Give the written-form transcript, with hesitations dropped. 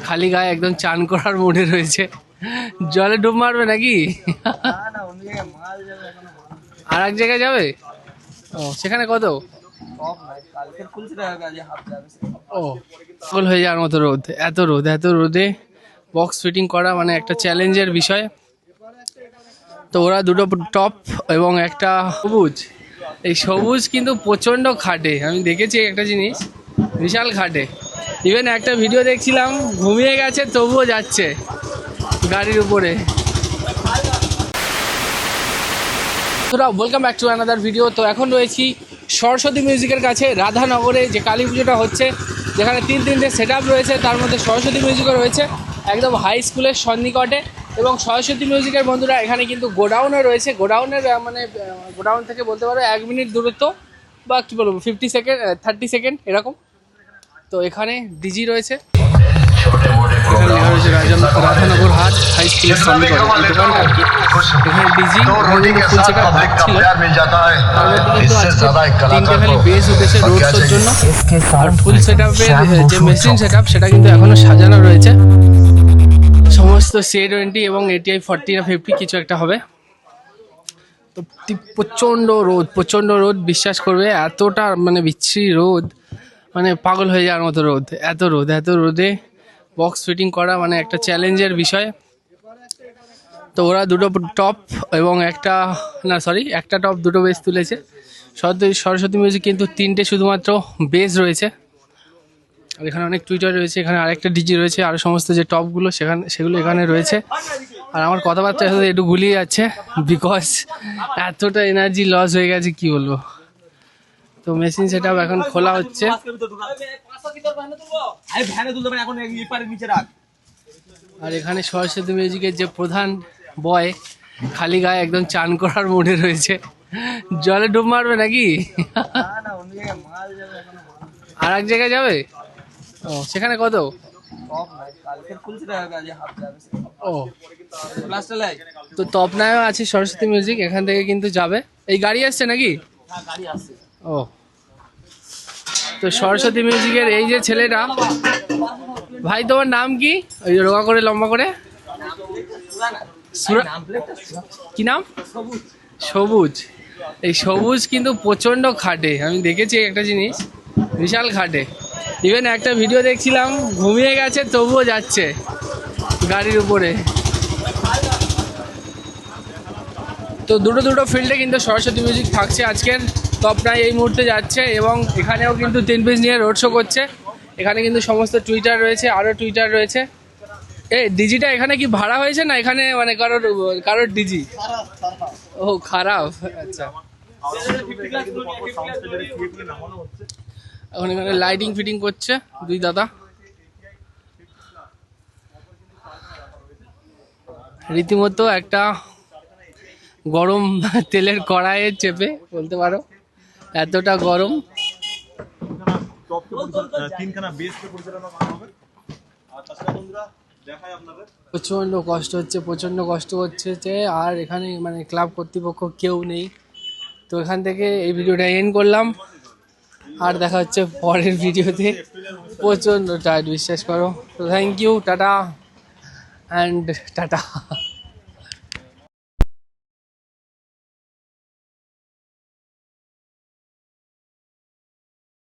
খালি গায়ে একদম চান করার মুডে রয়েছে। জলে ডুব মারবে নাকি? আর এক জায়গায় যাবে? ও সেখানে কত? ও ফুল হয়ে যাওয়ার মতো রোদ, এত রোদ, এত রোদে বক্স ফিটিং করা মানে একটা চ্যালেঞ্জের বিষয়। তো ওরা দুটো টপ এবং একটা সবুজ, এই সবুজ কিন্তু প্রচণ্ড খাটে। আমি দেখেছি একটা জিনিস, বিশাল খাটে। ইভেন একটা ভিডিও দেখছিলাম, ঘুমিয়ে গেছে তবুও যাচ্ছে গাড়ির উপরে। Welcome back to another video. তো এখন রয়েছি সরস্বতী মিউজিকের কাছে রাধানগরে, যে কালী পুজোটা হচ্ছে, যেখানে তিনটে সেট আপ রয়েছে, তার মধ্যে সরস্বতী মিউজিকও রয়েছে একদম হাই স্কুলের সন্নিকটে। এবং সরস্বতী মিউজিকের বন্ধুরা এখানে কিন্তু গোডাউনে রয়েছে, গোডাউনের মানে গোডাউন থেকে বলতে পারো 1 মিনিট দূরত্ব বা কী বলবো 50 সেকেন্ড 30 সেকেন্ড এরকম। তো এখানে ডিজি রয়েছে, এখানে লেখা রয়েছে রাধানগর হাট হাই স্কুলের সামনে দোকানটা আর কি। এখানে ডিজি ফুল সেটা ছিল, তিনটে খালি বেস উঠেছে রোড শোর জন্য। আর ফুল সেট আপের যে মেশিন সেট আপ সেটা কিন্তু এখনো সাজানো রয়েছে, সমস্ত C20 এবং ATI 40 না 50 কিছু একটা হবে। তো প্রচণ্ড রোদ, প্রচণ্ড রোদ, বিশ্বাস করবে এতটা মানে বিচ্ছিরি রোদ, মানে পাগল হয়ে যাওয়ার মতো রোদ, এত রোদ, এত রোদে বক্স ফিটিং করা মানে একটা চ্যালেঞ্জের বিষয়। তো ওরা দুটো টপ এবং একটা টপ দুটো বেস তুলেছে। সরস্বতী মিউজিক কিন্তু তিনটে শুধুমাত্র বেস রয়েছে। আর এখানে অনেক টুইটার রয়েছে, এখানে আরেকটা ডিজি রয়েছে, আর সমস্ত যে টপগুলো সেগুলো এখানে রয়েছে। আর আমার কথাবার্তা একটু গুলিয়ে যাচ্ছে, বিকজ এতটা এনার্জি লস হয়ে গেছে কি বলবো। তো মেশিন সেট আপ এখন খোলা হচ্ছে। আর এখানে সরস্বতী মিউজিকের যে প্রধান বয় খালি গায়ে একদম চান করার মুডে রয়েছে। জলে ডুব মারবে নাকি? আর এক জায়গায় যাবে? ও সেখানে কত? ও তো তপনায়ও আছে সরস্বতী মিউজিক, এখান থেকে কিন্তু যাবে। এই গাড়ি আসছে নাকি? ও তো সরস্বতী মিউজিকের এই যে ছেলেটা, ভাই তোমার নাম কি? ওই রোগা করে লম্বা করে কি নাম? সবুজ। এই সবুজ কিন্তু প্রচণ্ড খাটে। আমি দেখেছি একটা জিনিস, বিশাল খাটে। ইভেন একটা ভিডিও দেখছিলাম, ঘুমিয়ে গেছে তবুও যাচ্ছে গাড়ির উপরে। তো দুটো ফিল্ডে কিন্তু সরস্বতী মিউজিক থাকছে আজকের। তপনায় এই মুহূর্তে যাচ্ছে এবং এখানেও কিন্তু 3 পিস নিয়ে রোড শো করছে। এখানে কিন্তু সমস্ত টুইটার রয়েছে, আরও টুইটার রয়েছে। ডিজিটা এখানে কি ভাড়া হয়েছে না এখানে মানে কারোর ডিজি? ও খারাপ, আচ্ছা। এখন এখানে লাইটিং ফিটিং করছে দুই দাদা। রীতিমতো একটা গরম তেলের কড়াইয়ে চেপে বলতে পারো, এতটা গরম। প্রচণ্ড কষ্ট হচ্ছে আর এখানে মানে ক্লাব কর্তৃপক্ষ কেউ নেই। তো এখান থেকে এই ভিডিওটা এন্ড করলাম, আর দেখা হচ্ছে পরের ভিডিওতে। প্রচণ্ড টায়ার্ড, বিশ্বাস করো। তো thank you, tata and tata.